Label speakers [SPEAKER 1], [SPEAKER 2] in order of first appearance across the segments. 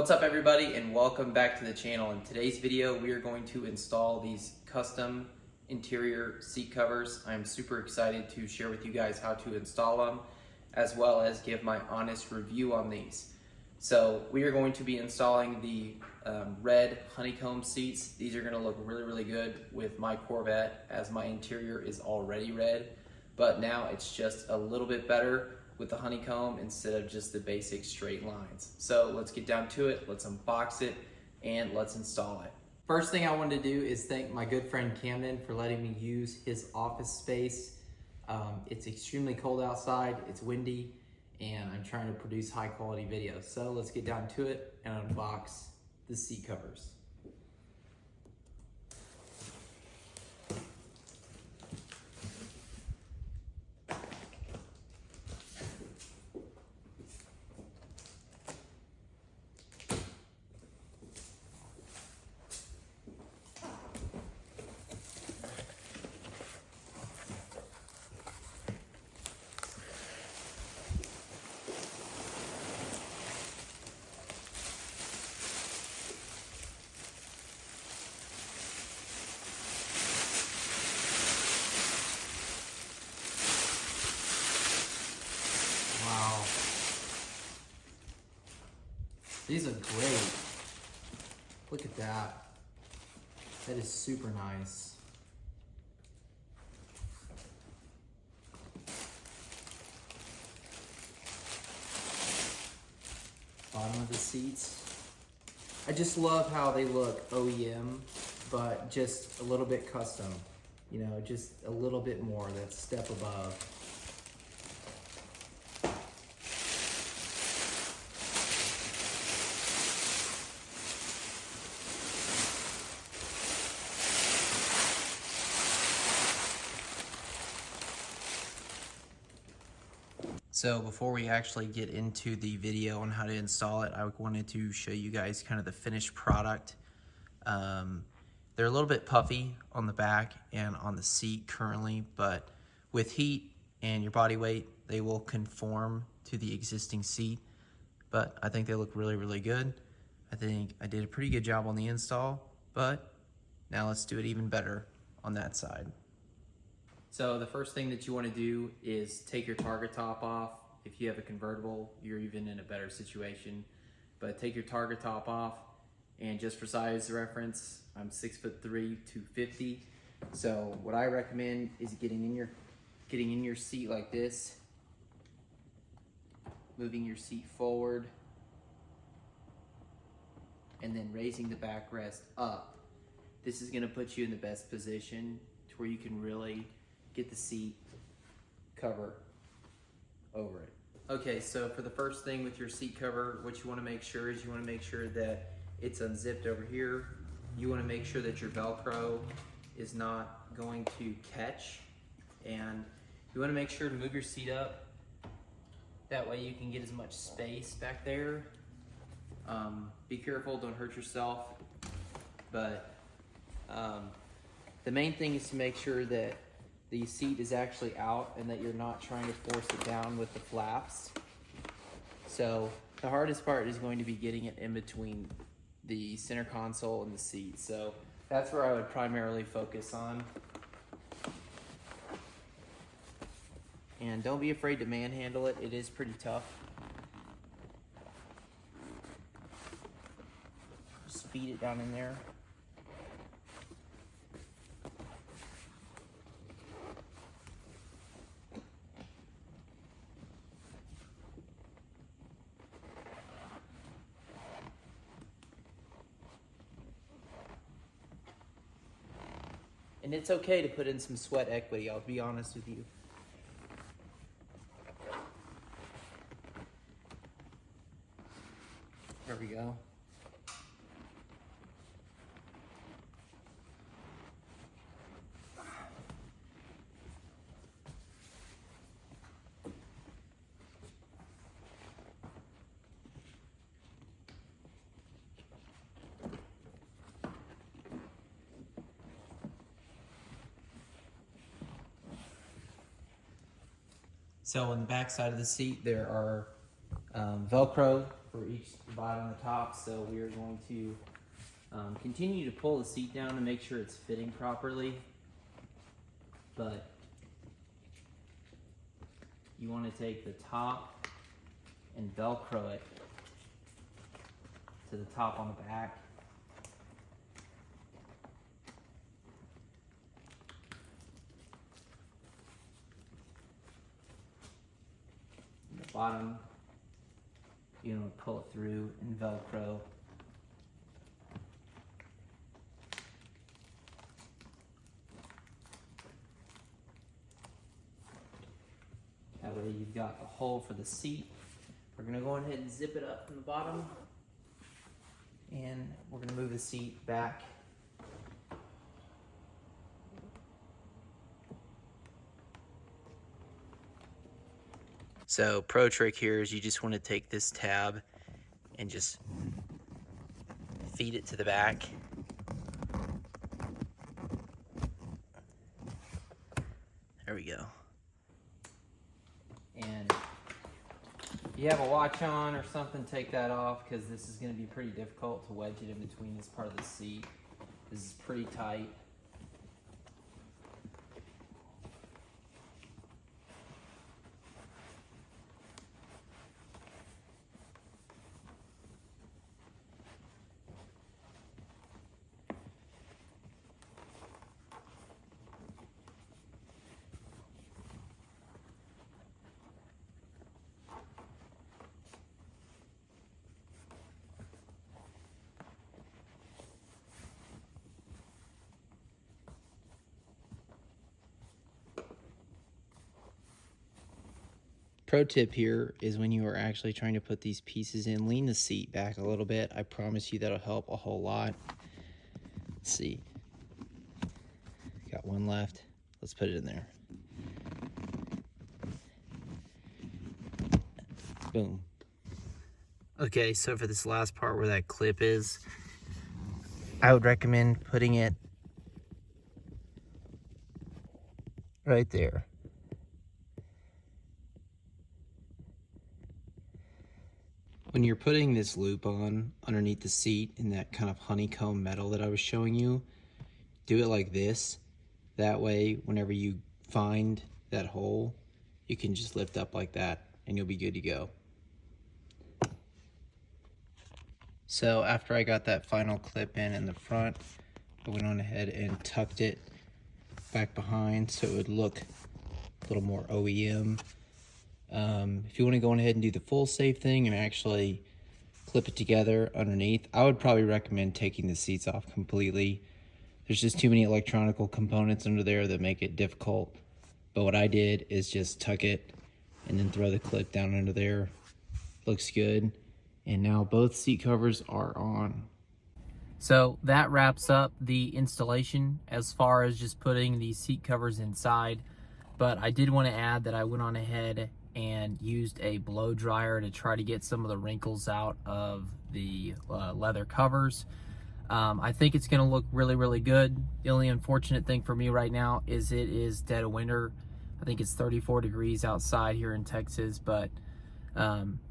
[SPEAKER 1] What's up everybody, and welcome back to the channel. In today's video we are going to install these custom interior seat covers. I'm super excited to share with you guys how to install them, as well as give my honest review on these. So we are going to be installing the red Honeycomb seats. These are going to look really good with my Corvette, as my interior is already red, but now it's just a little bit better with the Honeycomb instead of just the basic straight lines. So let's get down to it, let's unbox it, and let's install it. First thing I wanted to do is thank my good friend Camden for letting me use his office space. It's extremely cold outside, it's windy, and I'm trying to produce high quality videos. So let's get down to it and unbox the seat covers. Wow. These are great. Look at that. That is super nice. Bottom of the seats. I just love how they look OEM, but just a little bit custom. You know, just a little bit more, that step above. So before we actually get into the video on how to install it, I wanted to show you guys kind of the finished product. They're a little bit puffy on the back and on the seat currently, but with heat and your body weight, they will conform to the existing seat. But I think they look really good. I think I did a pretty good job on the install, but now let's do it even better on that side. So the first thing that you want to do is take your Targa top off. If you have a convertible, you're even in a better situation. But take your Targa top off, and just for size reference, I'm 6'3", 250. So what I recommend is getting in your seat like this, moving your seat forward, and then raising the backrest up. This is going to put you in the best position to where you can really get the seat cover over it. Okay, so for the first thing with your seat cover, what you want to make sure is you want to make sure that it's unzipped over here. You want to make sure that your Velcro is not going to catch, and you want to make sure to move your seat up. That way you can get as much space back there. Be careful, don't hurt yourself, but the main thing is to make sure that the seat is actually out and that you're not trying to force it down with the flaps. So the hardest part is going to be getting it in between the center console and the seat. So that's where I would primarily focus on. And don't be afraid to manhandle it. It is pretty tough. Just feed it down in there. And it's okay to put in some sweat equity, I'll be honest with you. There we go. So on the back side of the seat, there are Velcro for each bottom and the top. So we are going to continue to pull the seat down to make sure it's fitting properly. But you want to take the top and Velcro it to the top on the back. And the bottom, you know, pull it through and Velcro. That way you've got the hole for the seat. We're gonna go ahead and zip it up from the bottom, and we're gonna move the seat back. So pro trick here is you just want to take this tab and just feed it to the back. There we go. And if you have a watch on or something, take that off, because this is going to be pretty difficult to wedge it in between this part of the seat. This is pretty tight. Pro tip here is when you are actually trying to put these pieces in, lean the seat back a little bit. I promise you that'll help a whole lot. Let's see. Got one left. Let's put it in there. Boom. Okay, so for this last part where that clip is, I would recommend putting it right there. When you're putting this loop on underneath the seat in that kind of honeycomb metal that I was showing you, do it like this. That way, whenever you find that hole, you can just lift up like that and you'll be good to go. So after I got that final clip in the front, I went on ahead and tucked it back behind so it would look a little more OEM. If you want to go ahead and do the full safe thing and actually clip it together underneath, I would probably recommend taking the seats off completely. There's just too many electronical components under there that make it difficult. But what I did is just tuck it and then throw the clip down under there. Looks good. And now both seat covers are on. So that wraps up the installation as far as just putting these seat covers inside. But I did want to add that I went on ahead and used a blow dryer to try to get some of the wrinkles out of the leather covers. I think it's going to look really, really good. The only unfortunate thing for me right now is it is dead of winter. I think it's 34 degrees outside here in Texas, but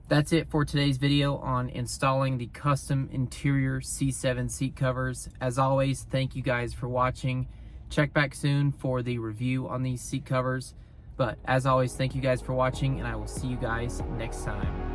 [SPEAKER 1] that's it for today's video on installing the Kustom Interior C7 seat covers. As always, thank you guys for watching. Check back soon for the review on these seat covers. But as always, thank you guys for watching, and I will see you guys next time.